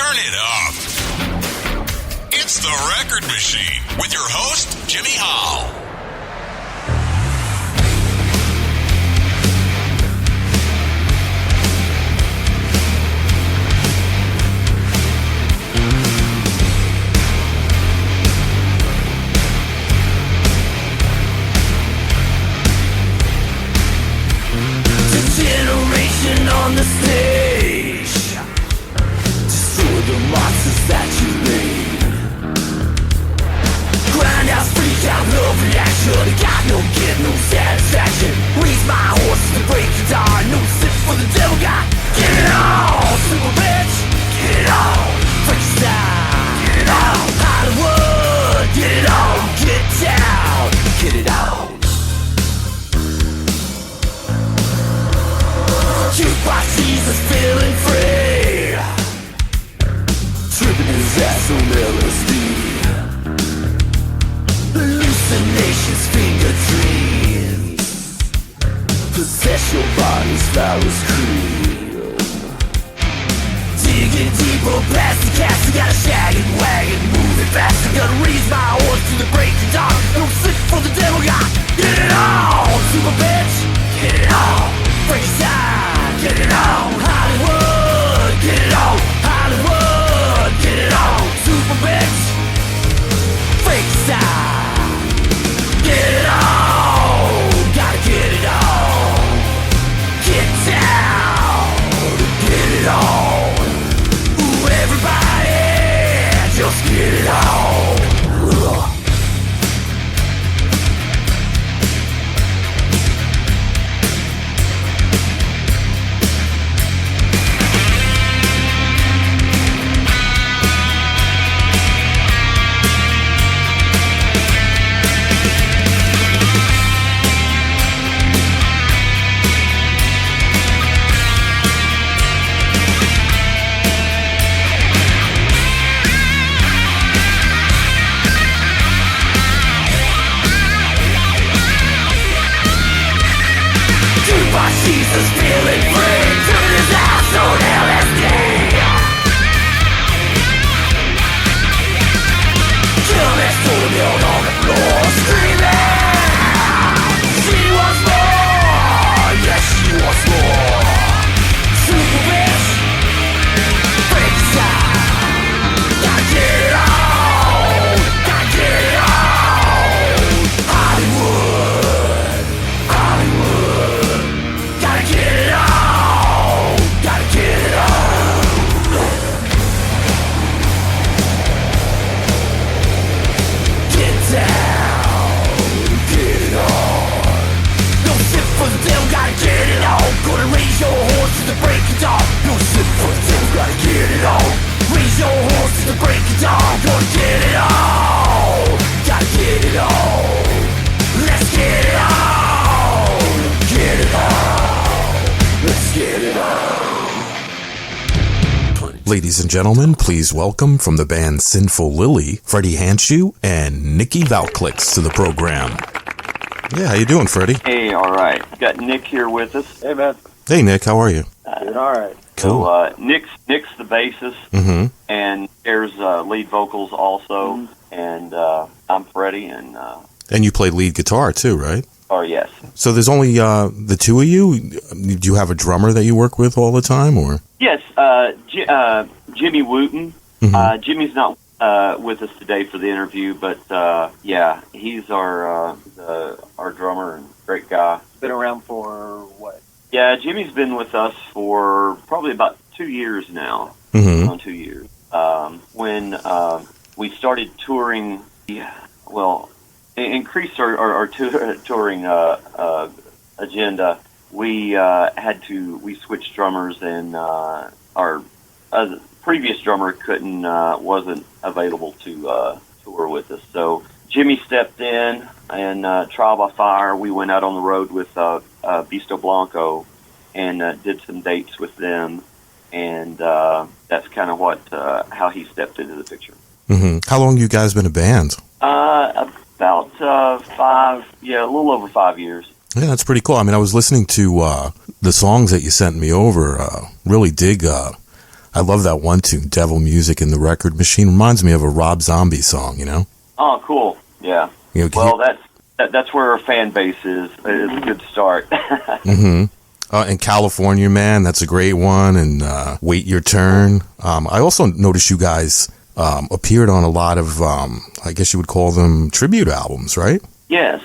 Turn it up. It's the Record Machine with your host, Jimmy Hall. Generation on the stage, destroy the monsters that you made. Grindhouse, freak out, love reaction. Got no get, no satisfaction. Raise my horse to break the guitar. No sit for the devil, got get it on, super bitch. Get it on, freak style. Get it on, Hollywood. Get it on, get down, get it on. Jukebox Jesus feeling free, tripping his ass on LSD. Hallucinations, finger dreams, possess your body's foulest cream. Digging deeper past the cast, I gotta shag and wag and move it fast. I gotta raise my horse to the break of dawn. No sit for the devil, got get it on, super bitch. Get it on, break side. Get it on, Hollywood. Get it on, Hollywood. Get it on, super bitch. Freak style. Get it on, gotta get it on. Get down, get it on. Ooh, everybody, just get it on. Jesus feeling free, turn his ass on LSD. Kill next to him, down on the floor, screaming. She wants more, yes she wants more. Super bitch, break side. Gotta get it on, gotta get it on. Hollywood, Hollywood. Gotta get it on, gotta get it on. Get down, get it on. No sit for the devil, gotta get it on. Gonna raise your horse to the break of dawn. No sit for the devil, gotta get it on. Raise your horse to the break of dawn. Gonna get it on, gotta get it on. Let's get it on, get it on. Let's get it on. Ladies and gentlemen, please welcome from the band Sinful Lilly, Fredi Handshoe and Nikki Valklix to the program. Yeah, how you doing, Fredi? Hey, all right. Got Nick here with us. Hey, man. Hey, Nick, how are you? Doing all right. Cool. So, Nick's the bassist, and there's lead vocals also, and I'm Fredi, And you play lead guitar too, right? or yes. So there's only the two of you? Do you have a drummer that you work with all the time, or? Yes, Jimmy Wooten. Jimmy's not with us today for the interview, but yeah, he's our drummer and great guy. Been around for what? Yeah, Jimmy's been with us for probably about 2 years now. On 2 years. When we started touring, increased our touring agenda, we switched drummers, and our previous drummer wasn't available to tour with us. So Jimmy stepped in, and Trial by Fire, we went out on the road with Bisto Blanco and did some dates with them, and that's kind of how he stepped into the picture. How long you guys been a band? About a little over 5 years. Yeah, that's pretty cool. I mean, I was listening to the songs that you sent me over. Really dig. I I love that one tune, Devil Music in the Record Machine. Reminds me of a Rob Zombie song, you know? Oh, cool. Yeah. You know, well, that's where our fan base is. It's a good start. Mm-hmm. And California Man, that's a great one. And Wait Your Turn. I also noticed you guys appeared on a lot of, I guess you would call them tribute albums, right? Yes.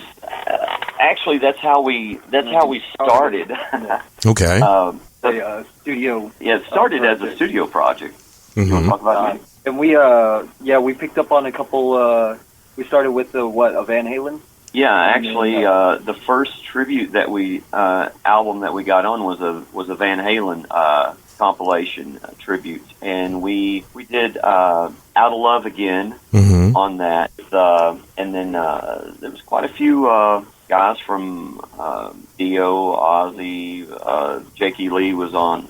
Actually, that's how we started. Okay. The studio. Yeah, it started as a studio project. Mm-hmm. You want to talk about it? And we picked up on a couple. We started with a Van Halen. Yeah, actually, the first tribute that we album that we got on was a Van Halen compilation tribute, and we did Out of Love Again on that, and then there was quite a few guys from Dio, Ozzy, Jakey Lee was on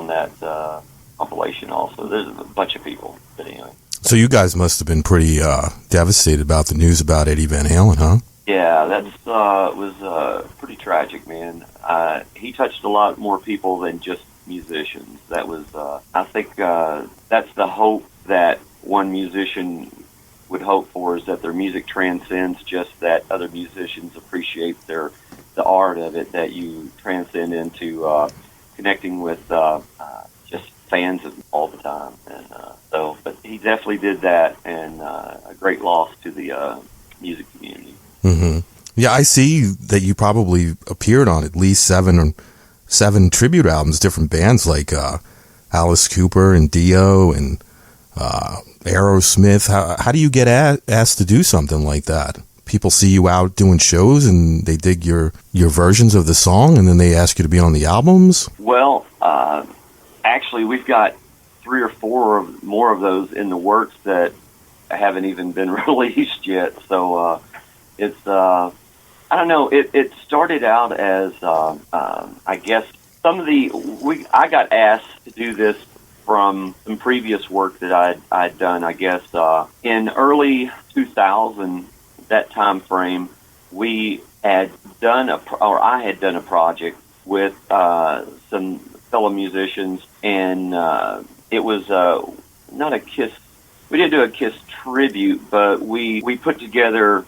that compilation also. There's a bunch of people, but anyway. So you guys must have been pretty devastated about the news about Eddie Van Halen, huh? Yeah, that was pretty tragic, man. He touched a lot more people than just musicians. That was, I think, that's the hope that one musician would hope for, is that their music transcends just that other musicians appreciate the art of it, that you transcend into connecting with just fans of all the time. And but he definitely did that, and a great loss to the music community. Mm-hmm. Yeah, I see that you probably appeared on at least seven tribute albums, different bands like Alice Cooper and Dio and Aerosmith. How do you get asked to do something like that? People see you out doing shows and they dig your versions of the song, and then they ask you to be on the albums? Well, actually, we've got 3 or 4 more of those in the works that haven't even been released yet. So it's I don't know. It started out as I guess I got asked to do this from some previous work that I'd done. I guess in early 2000, that time frame, we had done I had done a project with some fellow musicians, and it was not a Kiss. We didn't do a Kiss tribute, but we put together.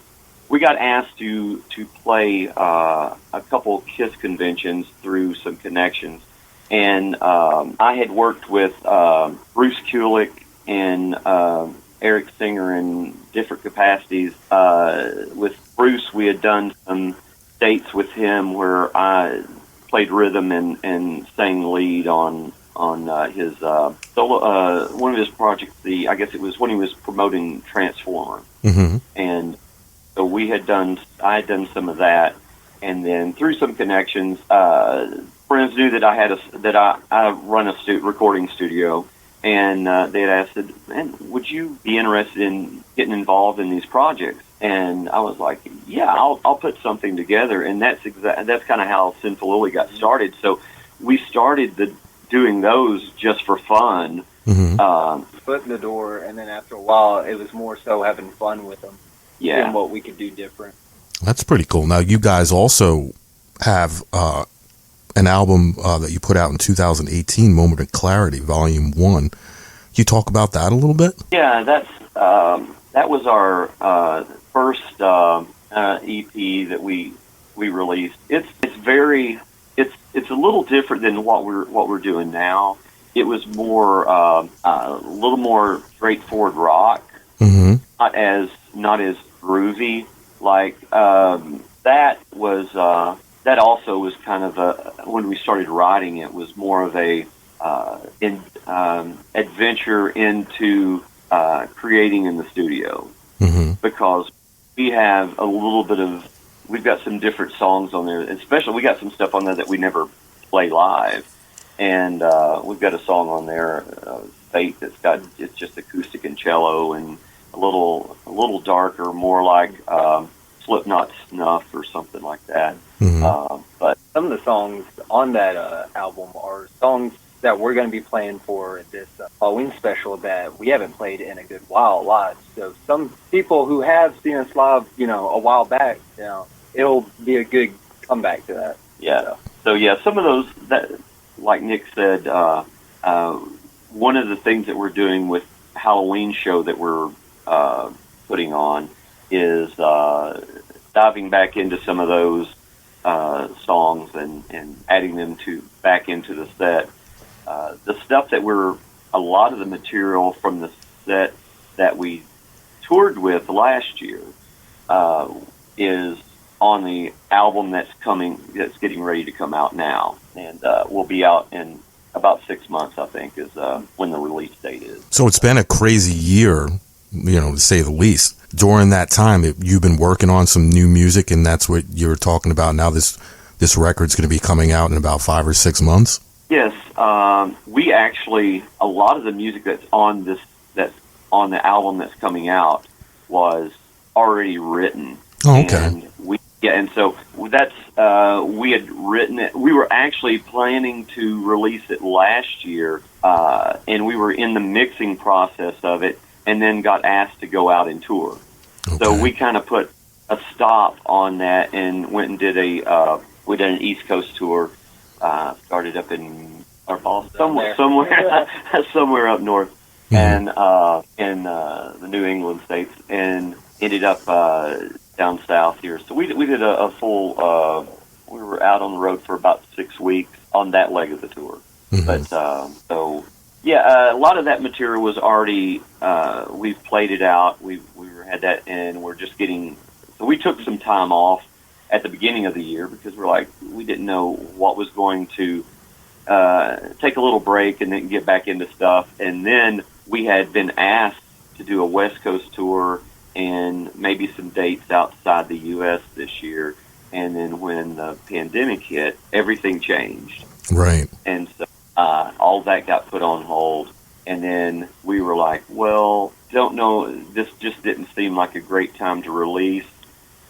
We got asked to play a couple Kiss conventions through some connections, and I had worked with Bruce Kulick and Eric Singer in different capacities. With Bruce, we had done some dates with him where I played rhythm and sang lead on his solo, one of his projects. I guess it was when he was promoting Transformer, and so I had done some of that, and then through some connections, friends knew that I run a recording studio, and they had asked, "Man, would you be interested in getting involved in these projects?" And I was like, "Yeah, I'll put something together." And that's kind of how Sinful Lilly got started. So we started doing those just for fun. Foot in the door, and then after a while, it was more so having fun with them. Yeah, and what we could do different. That's pretty cool. Now, you guys also have an album that you put out in 2018, Moment of Clarity, Volume 1. Can you talk about that a little bit? Yeah, that was our first EP that we released. It's a little different than what we're doing now. It was more a little more straightforward rock, not as groovy. Like that also was kind of when we started writing it, was more of a adventure into creating in the studio, because we have we've got some different songs on there, especially we got some stuff on there that we never play live, and we've got a song on there, Fate, it's just acoustic and cello, and a little darker, more like Slipknot Snuff or something like that. But some of the songs on that album are songs that we're going to be playing for this Halloween special that we haven't played in a good while live. So some people who have seen us live, a while back, it'll be a good comeback to that. Yeah. So yeah, some of those that, like Nick said, one of the things that we're doing with Halloween show that we're putting on is diving back into some of those songs and adding them back into the set. The stuff that a lot of the material from the set that we toured with last year is on the album that's getting ready to come out now, and will be out in about 6 months, I think, is when the release date is. So it's been a crazy year, to say the least. During that time, you've been working on some new music, and that's what you're talking about now. This record's going to be coming out in about 5 or 6 months. Yes, we actually, a lot of the music that's on the album that's coming out was already written. Oh, okay. And so that's we had written it. We were actually planning to release it last year, and we were in the mixing process of it, and then got asked to go out and tour. Okay. So we kind of put a stop on that and went and did we did an East Coast tour. Started up in somewhere somewhere up north, and in the New England states, and ended up down south here. So we did a full. We were out on the road for about 6 weeks on that leg of the tour. Mm-hmm. But a lot of that material was already. We've played it out. We had that, and we're just getting. So we took some time off at the beginning of the year because we didn't know what was going to take a little break and then get back into stuff. And then we had been asked to do a West Coast tour and maybe some dates outside the U.S. this year. And then when the pandemic hit, everything changed. Right. And so all that got put on hold. And then we were like, well, don't know, this just didn't seem like a great time to release.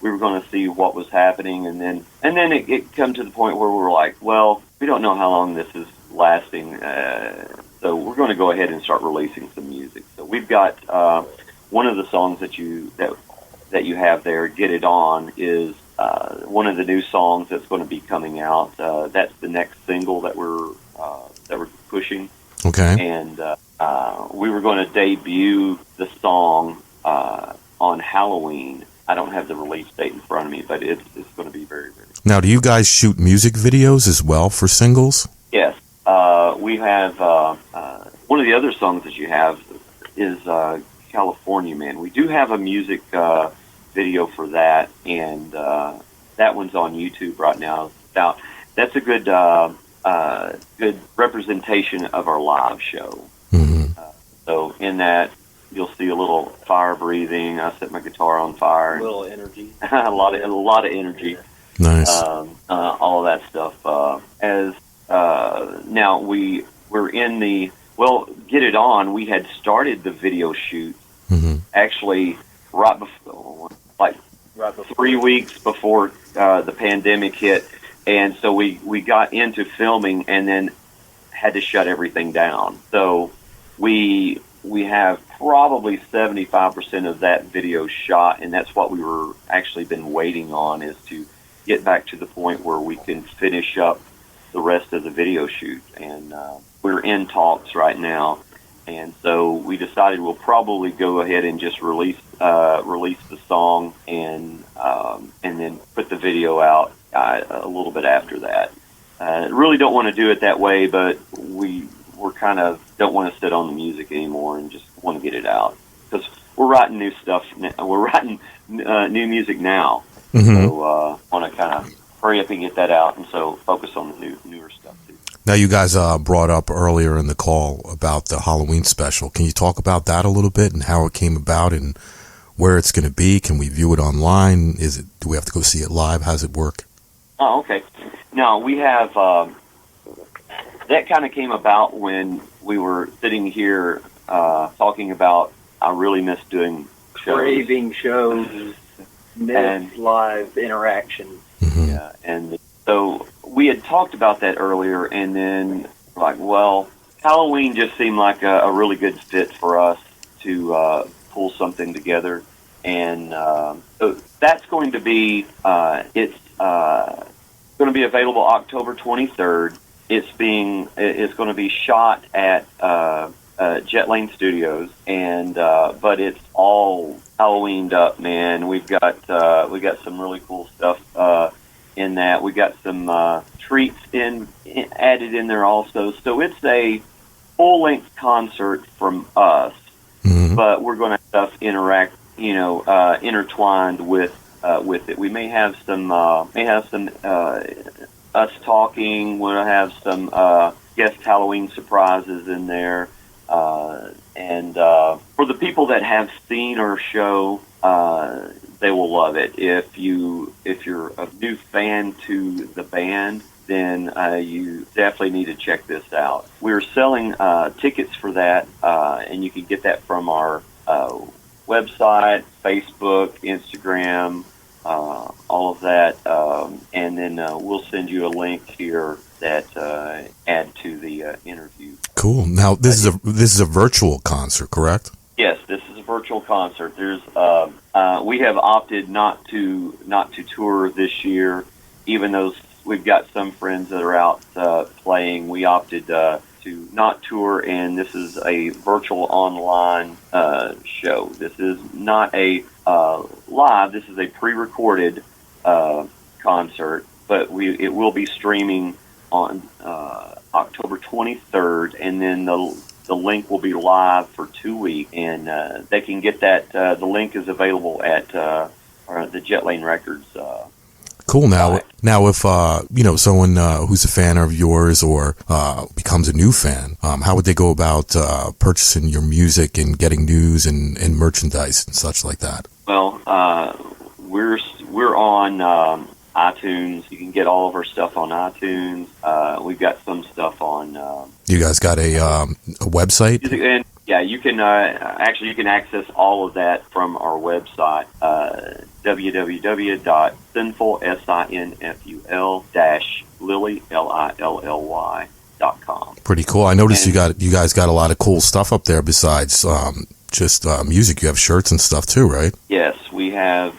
We were going to see what was happening, and then it come to the point where we were like, well, we don't know how long this is lasting, so we're going to go ahead and start releasing some music. So we've got one of the songs that you have there, "Get It On," is one of the new songs that's going to be coming out. That's the next single that we're pushing. Okay. And we were going to debut the song on Halloween. I don't have the release date in front of me, but it's going to be very, very cool. Now, do you guys shoot music videos as well for singles? Yes. We have one of the other songs that you have is California Man. We do have a music video for that, and that one's on YouTube right now. That's a good representation of our live show. Mm-hmm. So in that, you'll see a little fire breathing. I set my guitar on fire. A little energy. a lot of energy. Nice. All of that stuff. Now we're in the Get It On. We had started the video shoot actually right before 3 weeks before the pandemic hit, and so we got into filming and then had to shut everything down. So we have probably 75% of that video shot, and that's what we were actually been waiting on, is to get back to the point where we can finish up the rest of the video shoot. And we're in talks right now, and so we decided we'll probably go ahead and just release the song and then put the video out a little bit after that. Really don't want to do it that way, but we're kind of don't want to sit on the music anymore and just want to get it out, because we're writing new stuff. We're writing new music now. Mm-hmm. So want to kind of hurry up and get that out, and so focus on the newer stuff too. Now, you guys brought up earlier in the call about the Halloween special. Can you talk about that a little bit and how it came about and where it's going to be? Can we view it online? Do we have to go see it live? How does it work? Oh, okay. No, we have. That kind of came about when we were sitting here talking about, I really miss doing shows. Craving shows, miss live interaction. Mm-hmm. Yeah, and so we had talked about that earlier, and then Halloween just seemed like a really good fit for us to pull something together, and so that's going to be it's going to be available October 23rd. it's going to be shot at Jet Lane Studios, and but it's all Halloweened up, man. We've got some really cool stuff in that. We got some treats added in there also. So it's a full-length concert from us, but we're going to have stuff intertwined with it. We may have some us talking. We'll have some guest Halloween surprises in there. And for the people that have seen our show, they will love it. If you're a new fan to the band, then you definitely need to check this out. We're selling tickets for that, and you can get that from our website, Facebook, Instagram, all of that, and then we'll send you a link here that add to the interview. Cool. Now this is a virtual concert, correct? Yes, this is a virtual concert. There's we have opted not to tour this year, even though we've got some friends that are out playing. We opted to not tour, and this is a virtual online show. This is not a live. This is a pre-recorded concert, but it will be streaming on October 23rd, and then the link will be live for 2 weeks, and they can get that. The link is available at the Jet Lane Records. Cool. Now if someone who's a fan of yours or becomes a new fan, how would they go about purchasing your music and getting news and merchandise and such like that? Well, we're on iTunes. You can get all of our stuff on iTunes. We've got some stuff on. You guys got a website? And yeah, you can you can access all of that from our website, www.sinful-lily.com. Pretty cool. I noticed you guys got a lot of cool stuff up there besides just music. You have shirts and stuff too, right? Yes, we have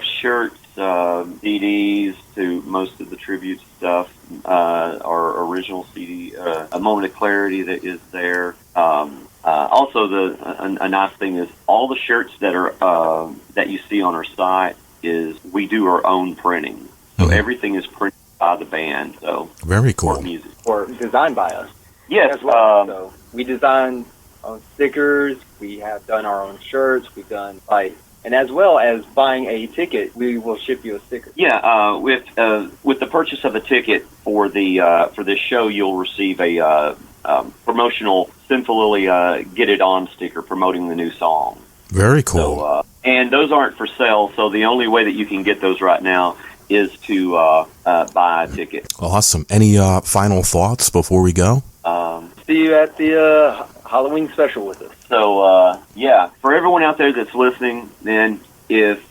shirts, CDs to most of the tribute stuff. Our original CD, A Moment of Clarity, that is there. Also, a nice thing is all the shirts that are that you see on our site is we do our own printing. So everything is printed by the band. So very cool. Music or designed by us. Yes. As well. So we design our own stickers. We have done our own shirts. We've done and as well as buying a ticket, we will ship you a sticker. Yeah, with the purchase of a ticket for this show, you'll receive a promotional Sinful Lilly Get It On sticker promoting the new song. Very cool. So, and those aren't for sale, so the only way that you can get those right now is to buy a ticket. Awesome. Any final thoughts before we go? See you at the Halloween special with us. So, for everyone out there that's listening, then if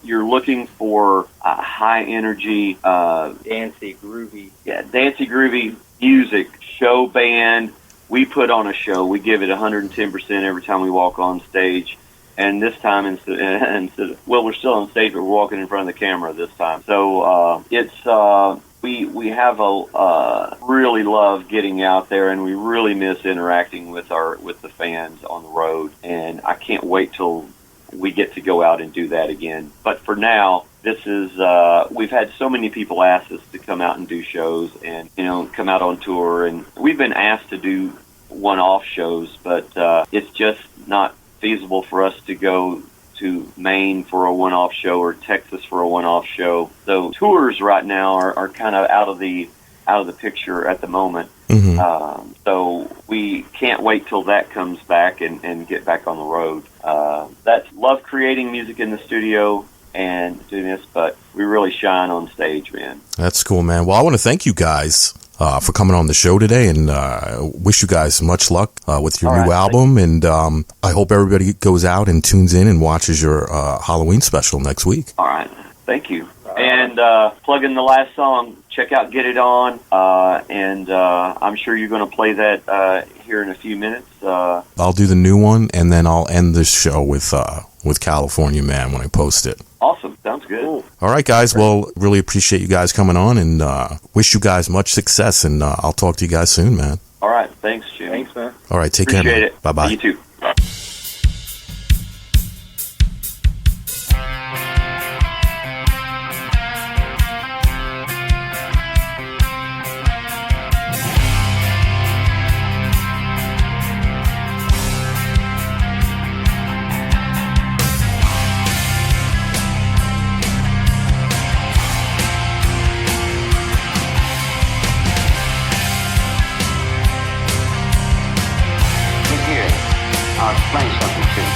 you're looking for a high energy, dancey, groovy music show band, we put on a show. We give it 110% every time we walk on stage. And this time, we're still on stage, but we're walking in front of the camera this time. So we have really love getting out there, and we really miss interacting with the fans on the road. And I can't wait till we get to go out and do that again. But for now, this is we've had so many people ask us to come out and do shows, and come out on tour, and we've been asked to do one-off shows, but it's just not feasible for us to go to Maine for a one-off show or Texas for a one-off show. So tours right now are kind of out of the picture at the moment. So we can't wait till that comes back and get back on the road. That's love creating music in the studio and doing this, but we really shine on stage, man. That's cool, man. Well, I want to thank you guys for coming on the show today, and wish you guys much luck with your new album. And I hope everybody goes out and tunes in and watches your Halloween special next week. All right. Thank you. And plug in the last song. Check out Get It On. And I'm sure you're going to play that here in a few minutes. I'll do the new one, and then I'll end this show with California Man when I post it. Awesome. Sounds good. Cool. All right, guys. Well, really appreciate you guys coming on, and wish you guys much success. And I'll talk to you guys soon, man. All right. Thanks, Jimmy. Thanks, man. All right. Take Appreciate care. it. Bye bye. You too. I'll explain something to you.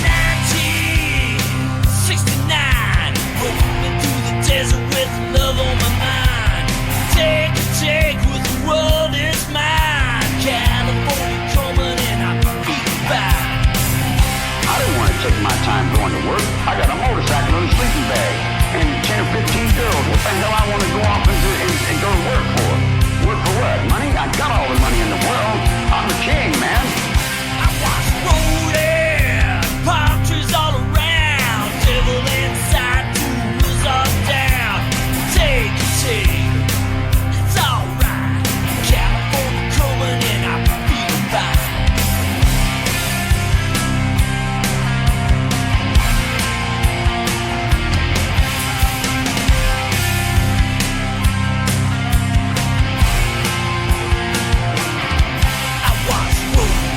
1969, rolling through the desert with love on my mind. Take a take with the world is mine. California coming and I'm feeling fine. I didn't want to take my time going to work. I got a motorcycle and a sleeping bag and 10 or 15 girls. What the hell I want to go off and go to work for? Work for what? Money? I got all the money in the world. I'm the king, man. Rolling, palm trees all around. Devil inside, tools all down. Take a take, it's alright. California coming and I'm feeling fine. I was rolling.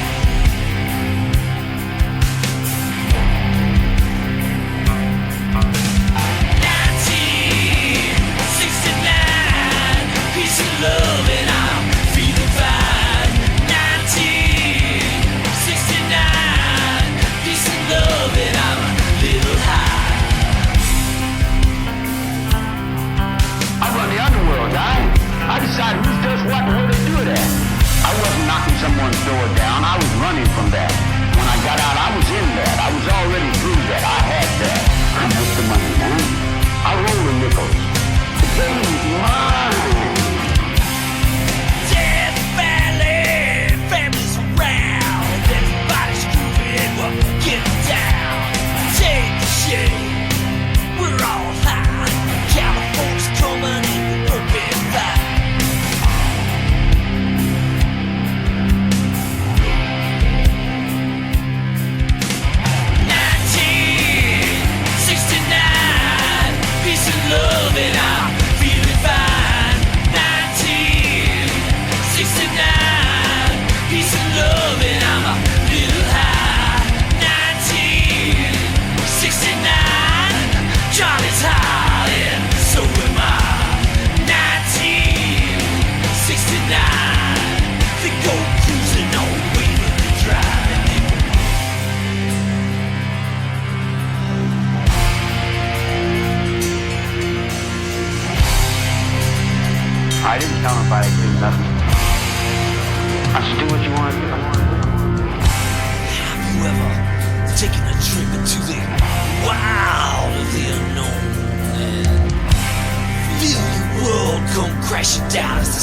Love and I'm feeling fine. 1969, peace and love and I'm a little high. I run the underworld, guy. I decide who does what and where to do it at. I wasn't knocking someone's door down. I was running from that. When I got out, I was in that. I was already through that. I had that. I make the money, man. I roll the nickels. The game's mine. Death Valley, families around. Everybody's grooving, we're getting down. Take the shade, we're all high. California's coming in the urban vibe. Peace and love and I'm feeling fine. 1969, peace and love and I'm a little high. 1969, Johnny's high and so am I. 1969, they go cruising on wheeling and driving. I didn't tell nobody to do nothing. I said, do what you want to do. Have you ever taken a trip into the wild of the unknown and feel the world come crashing down as